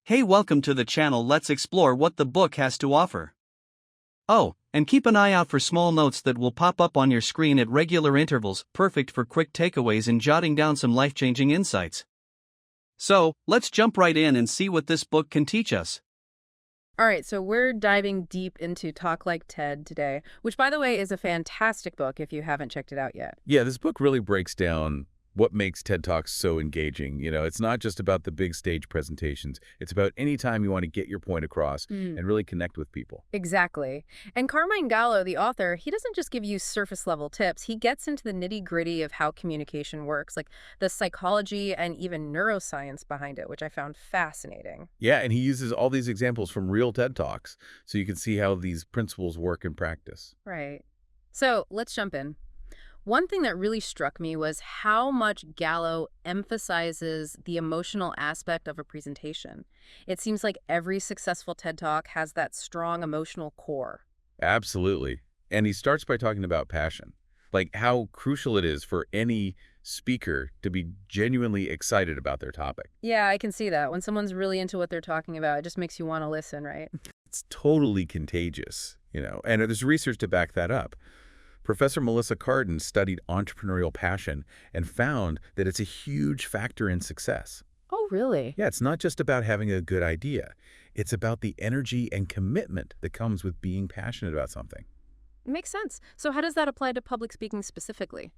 Hey, welcome to the channel. Let's explore what the book has to offer. Oh, and keep an eye out for small notes that will pop up on your screen at regular intervals, perfect for quick takeaways and jotting down some life-changing insights. So, let's jump right in and see what this book can teach us. All right, so we're diving deep into Talk Like TED today, which, by the way, is a fantastic book if you haven't checked it out yet. Yeah, this book really breaks down what makes TED Talks so engaging. It's not just about the big stage presentations. It's about any time you want to get your point across and really connect with people. Exactly. And Carmine Gallo, the author, he doesn't just give you surface-level tips. He gets into the nitty-gritty of how communication works, like the psychology and even neuroscience behind it, which I found fascinating. Yeah, and he uses all these examples from real TED Talks, so you can see how these principles work in practice. Right. So let's jump in. One thing that really struck me was how much Gallo emphasizes the emotional aspect of a presentation. It seems like every successful TED Talk has that strong emotional core. Absolutely. And he starts by talking about passion, like how crucial it is for any speaker to be genuinely excited about their topic. Yeah, I can see that. When someone's really into what they're talking about, it just makes you want to listen, right? It's totally contagious, and there's research to back that up. Professor Melissa Cardin studied entrepreneurial passion and found that it's a huge factor in success. Oh, really? Yeah, it's not just about having a good idea. It's about the energy and commitment that comes with being passionate about something. Makes sense. So how does that apply to public speaking specifically?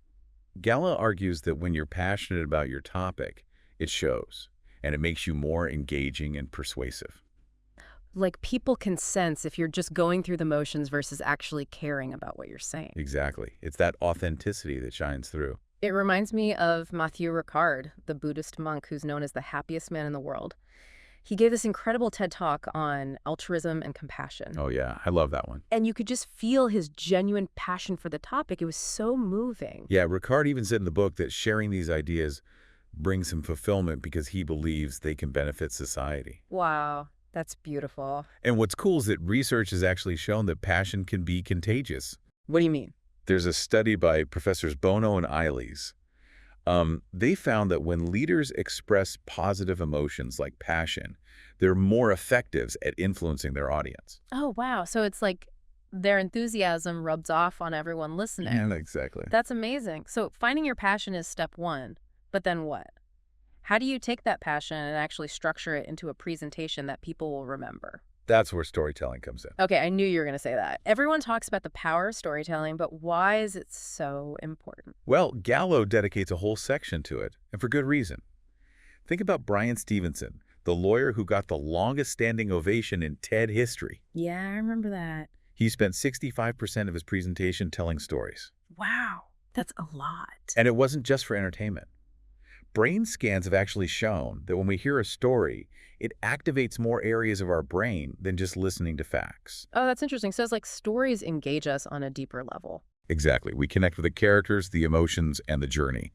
Galla argues that when you're passionate about your topic, it shows, and it makes you more engaging and persuasive. Like people can sense if you're just going through the motions versus actually caring about what you're saying. Exactly. It's that authenticity that shines through. It reminds me of Mathieu Ricard, the Buddhist monk who's known as the happiest man in the world. He gave this incredible TED Talk on altruism and compassion. Oh, yeah. I love that one. And you could just feel his genuine passion for the topic. It was so moving. Yeah, Ricard even said in the book that sharing these ideas brings him fulfillment because he believes they can benefit society. Wow, that's beautiful. And what's cool is that research has actually shown that passion can be contagious. What do you mean? There's a study by Professors Bono and Eiles. They found that when leaders express positive emotions like passion, they're more effective at influencing their audience. Oh, wow. So it's like their enthusiasm rubs off on everyone listening. Yeah, exactly. That's amazing. So finding your passion is step one, but then what? How do you take that passion and actually structure it into a presentation that people will remember? That's where storytelling comes in. Okay, I knew you were going to say that. Everyone talks about the power of storytelling, but why is it so important? Well, Gallo dedicates a whole section to it, and for good reason. Think about Brian Stevenson, the lawyer who got the longest standing ovation in TED history. Yeah, I remember that. He spent 65% of his presentation telling stories. Wow, that's a lot. And it wasn't just for entertainment. Brain scans have actually shown that when we hear a story, it activates more areas of our brain than just listening to facts. Oh, that's interesting. So it's like stories engage us on a deeper level. Exactly. We connect with the characters, the emotions, and the journey,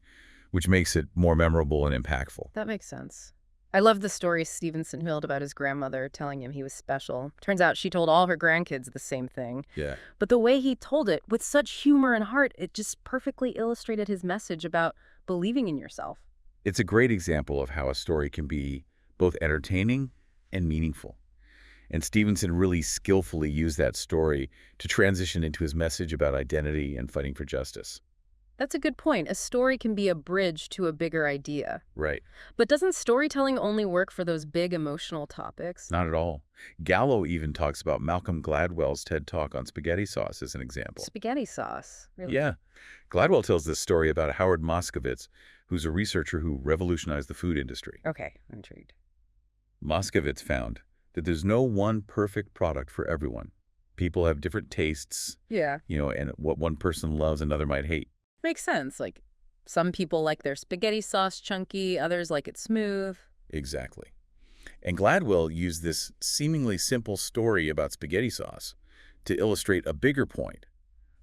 which makes it more memorable and impactful. That makes sense. I love the story Stevenson told about his grandmother telling him he was special. Turns out she told all her grandkids the same thing. Yeah. But the way he told it, with such humor and heart, it just perfectly illustrated his message about believing in yourself. It's a great example of how a story can be both entertaining and meaningful. And Stevenson really skillfully used that story to transition into his message about identity and fighting for justice. That's a good point. A story can be a bridge to a bigger idea. Right. But doesn't storytelling only work for those big emotional topics? Not at all. Gallo even talks about Malcolm Gladwell's TED Talk on spaghetti sauce as an example. Spaghetti sauce, really? Yeah. Gladwell tells this story about Howard Moskowitz, who's a researcher who revolutionized the food industry. Okay, I'm intrigued. Moskowitz found that there's no one perfect product for everyone. People have different tastes, Yeah. and what one person loves, another might hate. Makes sense. Like, some people like their spaghetti sauce chunky, others like it smooth. Exactly. And Gladwell used this seemingly simple story about spaghetti sauce to illustrate a bigger point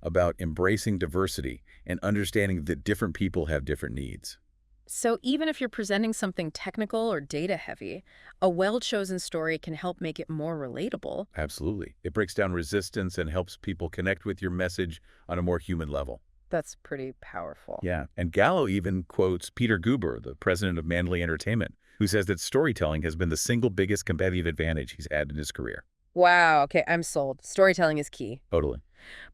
about embracing diversity and understanding that different people have different needs. So even if you're presenting something technical or data-heavy, a well-chosen story can help make it more relatable. Absolutely. It breaks down resistance and helps people connect with your message on a more human level. That's pretty powerful. Yeah. And Gallo even quotes Peter Guber, the president of Manley Entertainment, who says that storytelling has been the single biggest competitive advantage he's had in his career. Wow, okay, I'm sold. Storytelling is key. Totally.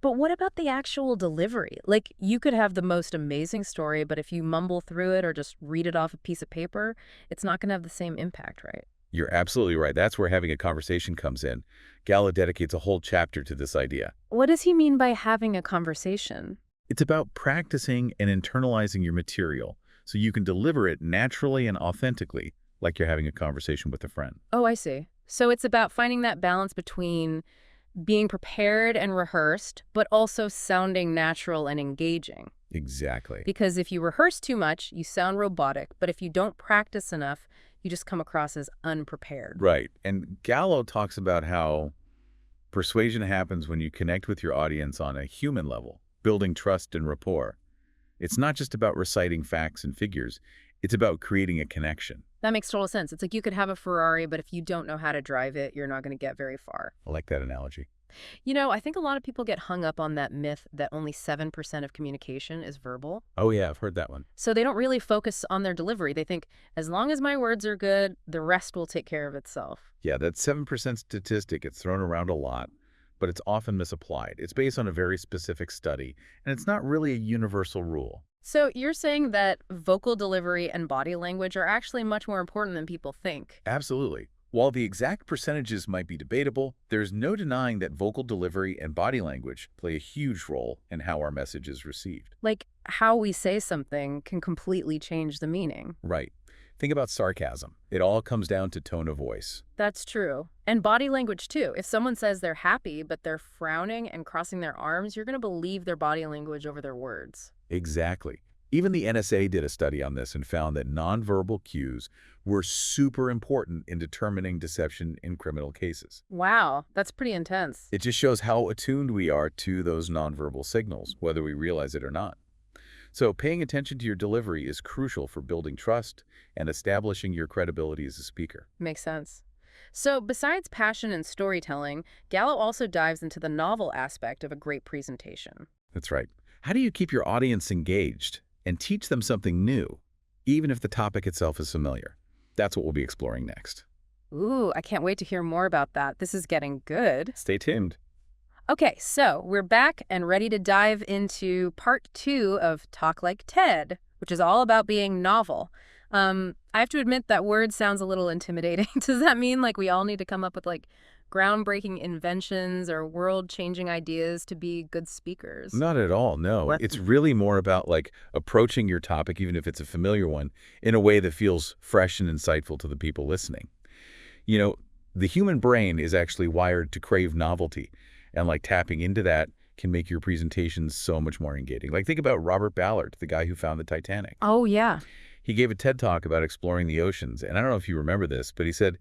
But what about the actual delivery? Like, you could have the most amazing story, but if you mumble through it or just read it off a piece of paper, it's not going to have the same impact, right? You're absolutely right. That's where having a conversation comes in. Gallo dedicates a whole chapter to this idea. What does he mean by having a conversation? It's about practicing and internalizing your material so you can deliver it naturally and authentically, like you're having a conversation with a friend. Oh, I see. So it's about finding that balance between being prepared and rehearsed, but also sounding natural and engaging. Exactly. Because if you rehearse too much, you sound robotic, but if you don't practice enough, you just come across as unprepared. Right. And Gallo talks about how persuasion happens when you connect with your audience on a human level, building trust and rapport. It's not just about reciting facts and figures. It's about creating a connection. That makes total sense. It's like you could have a Ferrari, but if you don't know how to drive it, you're not going to get very far. I like that analogy. You know, I think a lot of people get hung up on that myth that only 7% of communication is verbal. Oh, yeah, I've heard that one. So they don't really focus on their delivery. They think, as long as my words are good, the rest will take care of itself. Yeah, that 7% statistic gets thrown around a lot, but it's often misapplied. It's based on a very specific study, and it's not really a universal rule. So you're saying that vocal delivery and body language are actually much more important than people think. Absolutely. While the exact percentages might be debatable, there's no denying that vocal delivery and body language play a huge role in how our message is received. Like, how we say something can completely change the meaning. Right. Think about sarcasm. It all comes down to tone of voice. That's true. And body language, too. If someone says they're happy, but they're frowning and crossing their arms, you're going to believe their body language over their words. Exactly. Even the NSA did a study on this and found that nonverbal cues were super important in determining deception in criminal cases. Wow, that's pretty intense. It just shows how attuned we are to those nonverbal signals, whether we realize it or not. So paying attention to your delivery is crucial for building trust and establishing your credibility as a speaker. Makes sense. So besides passion and storytelling, Gallo also dives into the novel aspect of a great presentation. That's right. How do you keep your audience engaged and teach them something new, even if the topic itself is familiar? That's what we'll be exploring next. Ooh, I can't wait to hear more about that. This is getting good. Stay tuned. Okay, so we're back and ready to dive into part 2 of Talk Like TED, which is all about being novel. I have to admit that word sounds a little intimidating. Does that mean like we all need to come up with like groundbreaking inventions or world-changing ideas to be good speakers? Not at all, no. What? It's really more about like approaching your topic, even if it's a familiar one, in a way that feels fresh and insightful to the people listening. You know, the human brain is actually wired to crave novelty, and like tapping into that can make your presentations so much more engaging. Like think about Robert Ballard, the guy who found the Titanic. Oh, yeah. He gave a TED Talk about exploring the oceans, and I don't know if you remember this, but he said,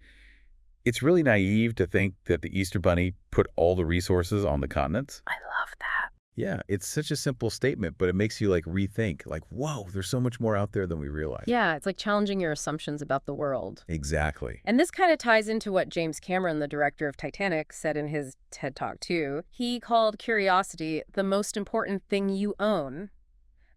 it's really naive to think that the Easter Bunny put all the resources on the continents. I love that. Yeah, it's such a simple statement, but it makes you like rethink, like, whoa, there's so much more out there than we realize. Yeah, it's like challenging your assumptions about the world. Exactly. And this kind of ties into what James Cameron, the director of Titanic, said in his TED Talk too. He called curiosity the most important thing you own.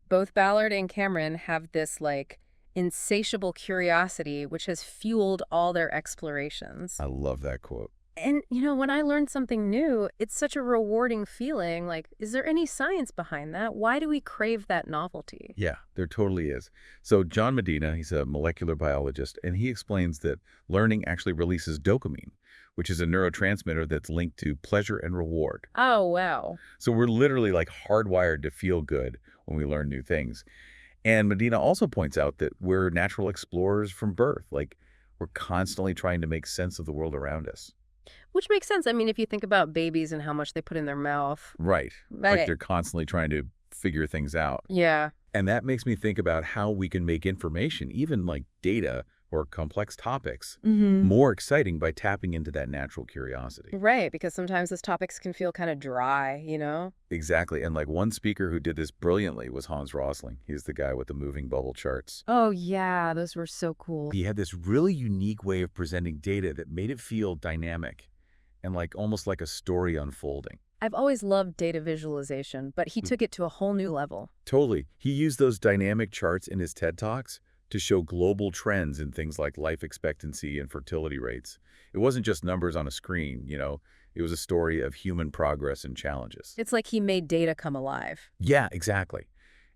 Both Ballard and Cameron have this like insatiable curiosity, which has fueled all their explorations. I love that quote. And, you know, when I learn something new, it's such a rewarding feeling. Like, is there any science behind that? Why do we crave that novelty? Yeah, there totally is. So John Medina, he's a molecular biologist, and he explains that learning actually releases dopamine, which is a neurotransmitter that's linked to pleasure and reward. Oh, wow. So we're literally like hardwired to feel good when we learn new things. And Medina also points out that we're natural explorers from birth. Like, we're constantly trying to make sense of the world around us. Which makes sense. I mean, if you think about babies and how much they put in their mouth. Right. Right. Like they're constantly trying to figure things out. Yeah. And that makes me think about how we can make information, even like data or complex topics, more exciting by tapping into that natural curiosity. Right, because sometimes those topics can feel kind of dry, you know? Exactly. And like one speaker who did this brilliantly was Hans Rosling. He's the guy with the moving bubble charts. Oh, yeah, those were so cool. He had this really unique way of presenting data that made it feel dynamic and like almost like a story unfolding. I've always loved data visualization, but he took it to a whole new level. Totally. He used those dynamic charts in his TED Talks to show global trends in things like life expectancy and fertility rates. It wasn't just numbers on a screen, it was a story of human progress and challenges. It's like he made data come alive. Yeah, exactly.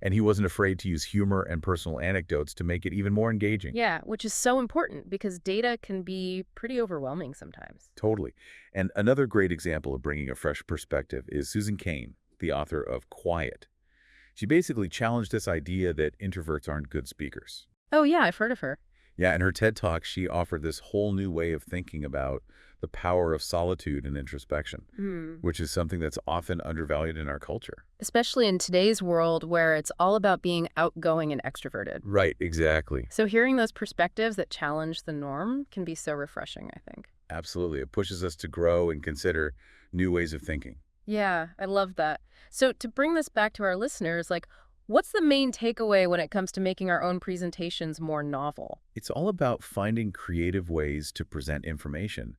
And he wasn't afraid to use humor and personal anecdotes to make it even more engaging. Yeah, which is so important because data can be pretty overwhelming sometimes. Totally. And another great example of bringing a fresh perspective is Susan Cain, the author of Quiet. She basically challenged this idea that introverts aren't good speakers. Oh, yeah, I've heard of her. Yeah, in her TED Talk, she offered this whole new way of thinking about the power of solitude and introspection, which is something that's often undervalued in our culture. Especially in today's world where it's all about being outgoing and extroverted. Right, exactly. So hearing those perspectives that challenge the norm can be so refreshing, I think. Absolutely. It pushes us to grow and consider new ways of thinking. Yeah, I love that. So to bring this back to our listeners, what's the main takeaway when it comes to making our own presentations more novel? It's all about finding creative ways to present information,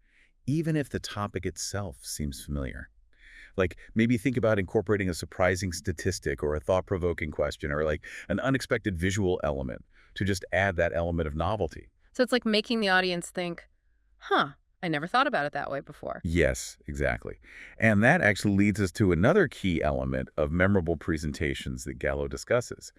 even if the topic itself seems familiar. Like maybe think about incorporating a surprising statistic or a thought-provoking question or like an unexpected visual element to just add that element of novelty. So it's like making the audience think, huh, I never thought about it that way before. Yes, exactly. And that actually leads us to another key element of memorable presentations that Gallo discusses,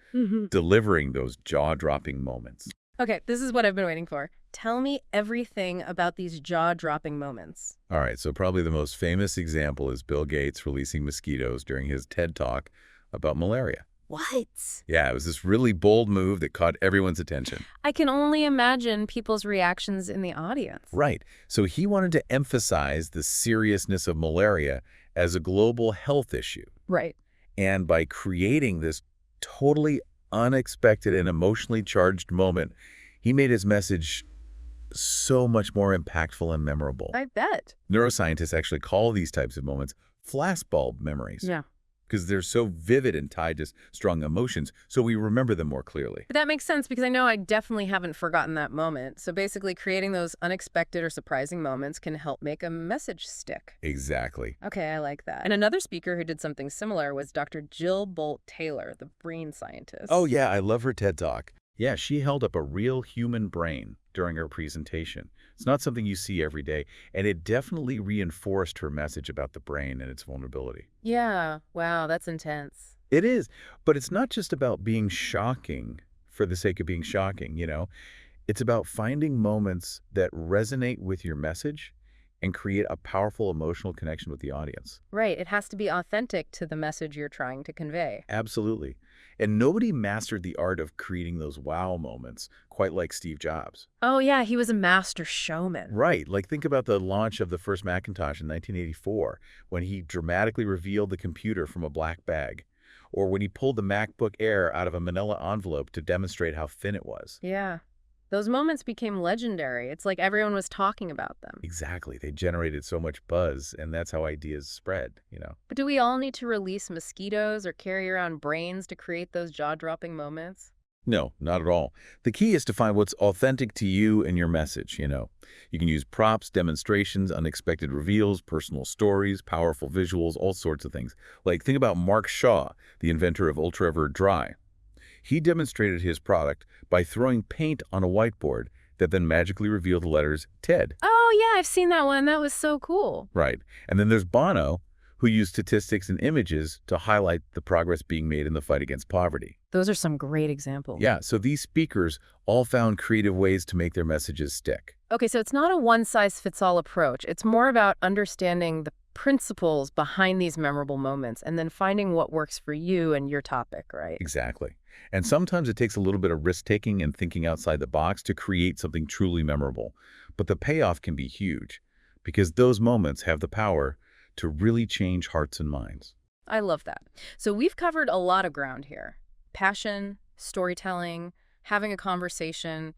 delivering those jaw-dropping moments. Okay, this is what I've been waiting for. Tell me everything about these jaw-dropping moments. All right, so probably the most famous example is Bill Gates releasing mosquitoes during his TED Talk about malaria. What? Yeah, it was this really bold move that caught everyone's attention. I can only imagine people's reactions in the audience. Right. So he wanted to emphasize the seriousness of malaria as a global health issue. Right. And by creating this totally unexpected and emotionally charged moment, he made his message so much more impactful and memorable. I bet. Neuroscientists actually call these types of moments flashbulb memories. Yeah. Because they're so vivid and tied to strong emotions, so we remember them more clearly. But that makes sense because I know I definitely haven't forgotten that moment. So basically creating those unexpected or surprising moments can help make a message stick. Exactly. Okay, I like that. And another speaker who did something similar was Dr. Jill Bolt Taylor, the brain scientist. Oh yeah, I love her TED Talk. Yeah, she held up a real human brain during her presentation. It's not something you see every day, and it definitely reinforced her message about the brain and its vulnerability. Yeah, wow, that's intense. It is, but it's not just about being shocking for the sake of being shocking, It's about finding moments that resonate with your message and create a powerful emotional connection with the audience. Right, it has to be authentic to the message you're trying to convey. Absolutely. And nobody mastered the art of creating those wow moments quite like Steve Jobs. Oh yeah, he was a master showman. Right. Like think about the launch of the first Macintosh in 1984 when he dramatically revealed the computer from a black bag, or when he pulled the MacBook Air out of a manila envelope to demonstrate how thin it was. Yeah. Those moments became legendary. It's like everyone was talking about them. Exactly. They generated so much buzz, and that's how ideas spread. But do we all need to release mosquitoes or carry around brains to create those jaw-dropping moments? No, not at all. The key is to find what's authentic to you and your message, You can use props, demonstrations, unexpected reveals, personal stories, powerful visuals, all sorts of things. Like think about Mark Shaw, the inventor of Ultra Dry. He demonstrated his product by throwing paint on a whiteboard that then magically revealed the letters TED. Oh, yeah, I've seen that one. That was so cool. Right. And then there's Bono, who used statistics and images to highlight the progress being made in the fight against poverty. Those are some great examples. Yeah, so these speakers all found creative ways to make their messages stick. Okay, so it's not a one-size-fits-all approach. It's more about understanding the principles behind these memorable moments and then finding what works for you and your topic, right? Exactly. And sometimes it takes a little bit of risk-taking and thinking outside the box to create something truly memorable. But the payoff can be huge because those moments have the power to really change hearts and minds. I love that. So we've covered a lot of ground here. Passion, storytelling, having a conversation,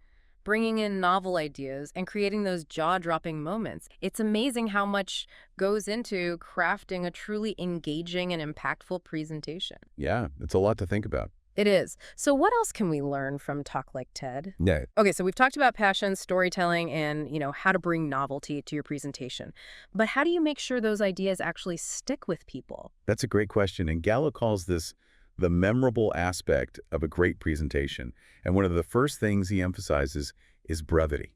bringing in novel ideas, and creating those jaw-dropping moments. It's amazing how much goes into crafting a truly engaging and impactful presentation. Yeah, it's a lot to think about. It is. So what else can we learn from Talk Like TED? Yeah. Okay, so we've talked about passion, storytelling, and, how to bring novelty to your presentation. But how do you make sure those ideas actually stick with people? That's a great question. And Gallo calls this the memorable aspect of a great presentation. And one of the first things he emphasizes is brevity.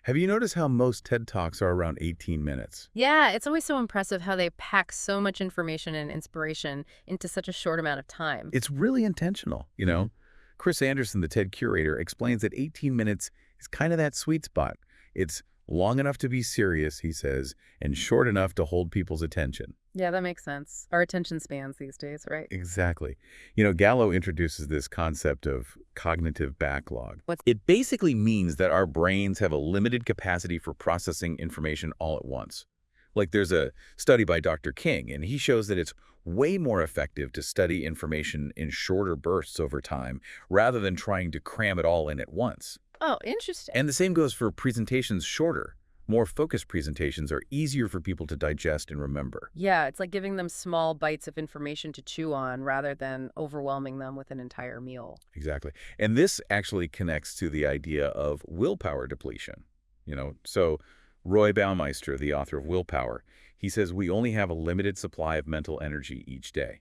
Have you noticed how most TED Talks are around 18 minutes? Yeah, it's always so impressive how they pack so much information and inspiration into such a short amount of time. It's really intentional, you know? Chris Anderson, the TED curator, explains that 18 minutes is kind of that sweet spot. It's long enough to be serious, he says, and short enough to hold people's attention. Yeah, that makes sense. Our attention spans these days, right? Exactly. You know, Gallo introduces this concept of cognitive backlog. What's It basically means that our brains have a limited capacity for processing information all at once. Like there's a study by Dr. King, and he shows that it's way more effective to study information in shorter bursts over time rather than trying to cram it all in at once. Oh, interesting. And the same goes for presentations shorter. More focused presentations are easier for people to digest and remember. Yeah, it's like giving them small bites of information to chew on rather than overwhelming them with an entire meal. Exactly. And this actually connects to the idea of willpower depletion. So Roy Baumeister, the author of Willpower, he says we only have a limited supply of mental energy each day.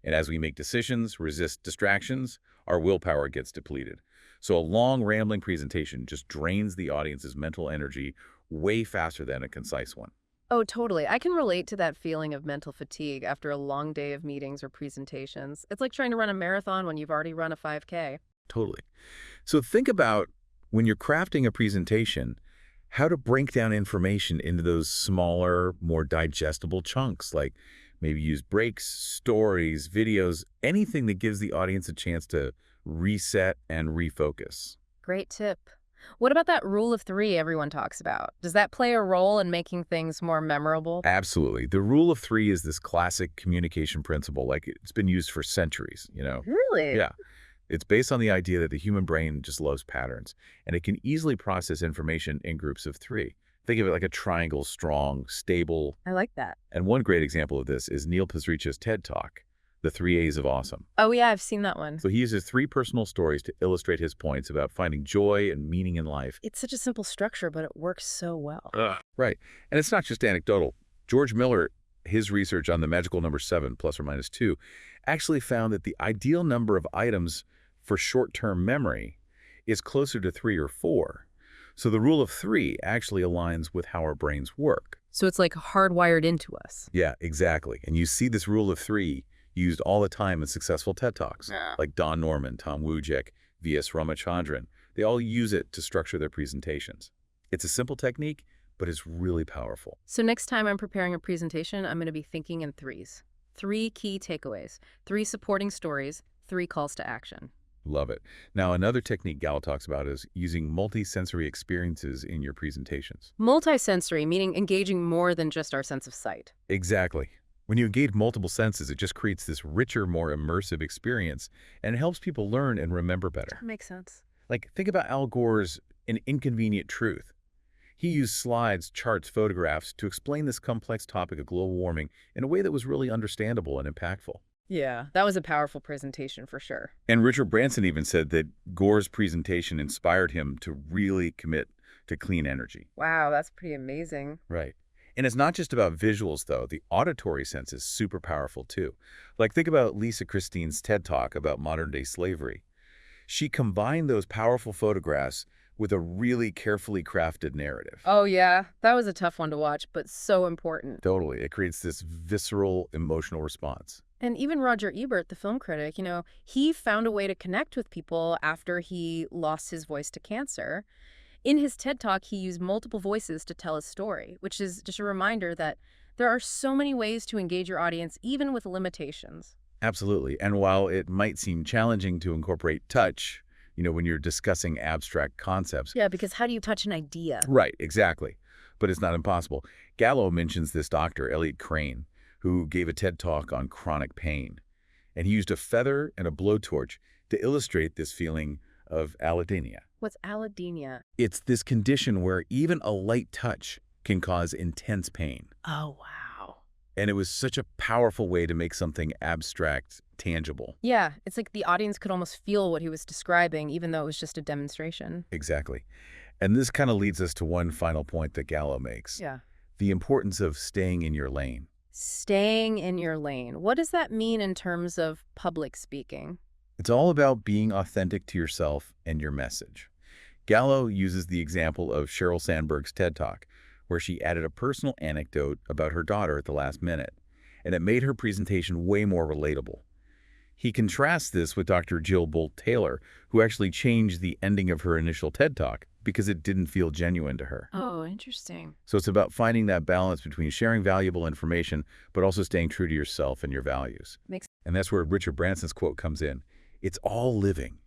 And as we make decisions, resist distractions, our willpower gets depleted. So a long, rambling presentation just drains the audience's mental energy way faster than a concise one. Oh, totally. I can relate to that feeling of mental fatigue after a long day of meetings or presentations. It's like trying to run a marathon when you've already run a 5K. Totally. So think about when you're crafting a presentation, how to break down information into those smaller, more digestible chunks, like maybe use breaks, stories, videos, anything that gives the audience a chance to reset and refocus. Great tip. What about that rule of three everyone talks about? Does that play a role in making things more memorable? Absolutely. The rule of three is this classic communication principle, like it's been used for centuries. Really? Yeah. It's based on the idea that the human brain just loves patterns, and it can easily process information in groups of three. Think of it like a triangle, strong, stable. I like that. And one great example of this is Neil Pasricha's TED Talk, The 3 A's of Awesome. Oh, yeah, I've seen that one. So he uses 3 personal stories to illustrate his points about finding joy and meaning in life. It's such a simple structure, but it works so well. Right. And it's not just anecdotal. George Miller, his research on the magical number 7, plus or minus 2, actually found that the ideal number of items for short-term memory is closer to 3 or 4. So the rule of 3 actually aligns with how our brains work. So it's like hardwired into us. Yeah, exactly. And you see this rule of 3 used all the time in successful TED Talks, like Don Norman, Tom Wujek, V.S. Ramachandran. They all use it to structure their presentations. It's a simple technique, but it's really powerful. So next time I'm preparing a presentation, I'm going to be thinking in threes. 3 key takeaways, 3 supporting stories, 3 calls to action. Love it. Now, another technique Gallo talks about is using multi-sensory experiences in your presentations. Multisensory, meaning engaging more than just our sense of sight. Exactly. When you engage multiple senses, it just creates this richer, more immersive experience and it helps people learn and remember better. That makes sense. Like, think about Al Gore's An Inconvenient Truth. He used slides, charts, photographs to explain this complex topic of global warming in a way that was really understandable and impactful. Yeah, that was a powerful presentation for sure. And Richard Branson even said that Gore's presentation inspired him to really commit to clean energy. Wow, that's pretty amazing. Right. And it's not just about visuals, though. The auditory sense is super powerful, too. Like, think about Lisa Christine's TED Talk about modern-day slavery. She combined those powerful photographs with a really carefully crafted narrative. Oh, yeah. That was a tough one to watch, but so important. Totally. It creates this visceral, emotional response. And even Roger Ebert, the film critic, he found a way to connect with people after he lost his voice to cancer. In his TED Talk, he used multiple voices to tell his story, which is just a reminder that there are so many ways to engage your audience, even with limitations. Absolutely. And while it might seem challenging to incorporate touch, when you're discussing abstract concepts. Yeah, because how do you touch an idea? Right, exactly. But it's not impossible. Gallo mentions this doctor, Elliot Crane, who gave a TED Talk on chronic pain. And he used a feather and a blowtorch to illustrate this feeling of allodynia. What's allodynia? It's this condition where even a light touch can cause intense pain. Oh, wow. And it was such a powerful way to make something abstract tangible. Yeah, it's like the audience could almost feel what he was describing, even though it was just a demonstration. Exactly. And this kind of leads us to one final point that Gallo makes. Yeah. The importance of staying in your lane. Staying in your lane. What does that mean in terms of public speaking? It's all about being authentic to yourself and your message. Gallo uses the example of Sheryl Sandberg's TED Talk, where she added a personal anecdote about her daughter at the last minute, and it made her presentation way more relatable. He contrasts this with Dr. Jill Bolt Taylor, who actually changed the ending of her initial TED Talk because it didn't feel genuine to her. Oh, interesting. So it's about finding that balance between sharing valuable information, but also staying true to yourself and your values. And that's where Richard Branson's quote comes in. It's all living,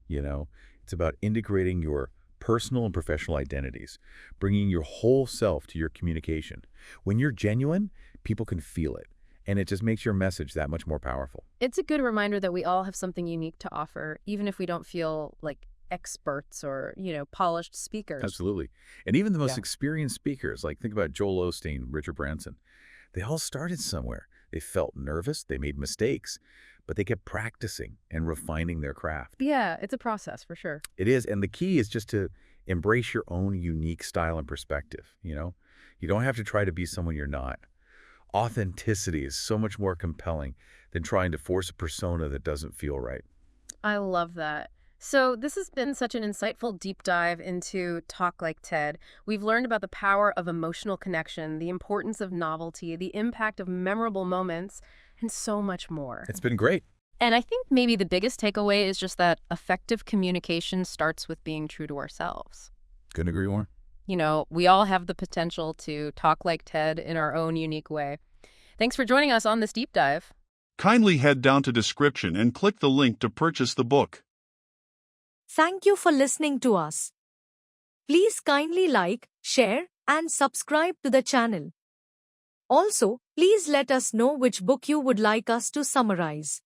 you know? It's about integrating your personal and professional identities, bringing your whole self to your communication. When you're genuine, people can feel it, and it just makes your message that much more powerful. It's a good reminder that we all have something unique to offer, even if we don't feel like experts or, polished speakers. Absolutely. And even the most experienced speakers, like think about Joel Osteen, Richard Branson, they all started somewhere. They felt nervous, they made mistakes, but they kept practicing and refining their craft. Yeah, it's a process for sure. It is, and the key is just to embrace your own unique style and perspective, You don't have to try to be someone you're not. Authenticity is so much more compelling than trying to force a persona that doesn't feel right. I love that. So this has been such an insightful deep dive into Talk Like TED. We've learned about the power of emotional connection, the importance of novelty, the impact of memorable moments, and so much more. It's been great. And I think maybe the biggest takeaway is just that effective communication starts with being true to ourselves. Couldn't agree more. We all have the potential to talk like TED in our own unique way. Thanks for joining us on this deep dive. Kindly head down to description and click the link to purchase the book. Thank you for listening to us. Please kindly like, share, and subscribe to the channel. Also, please let us know which book you would like us to summarize.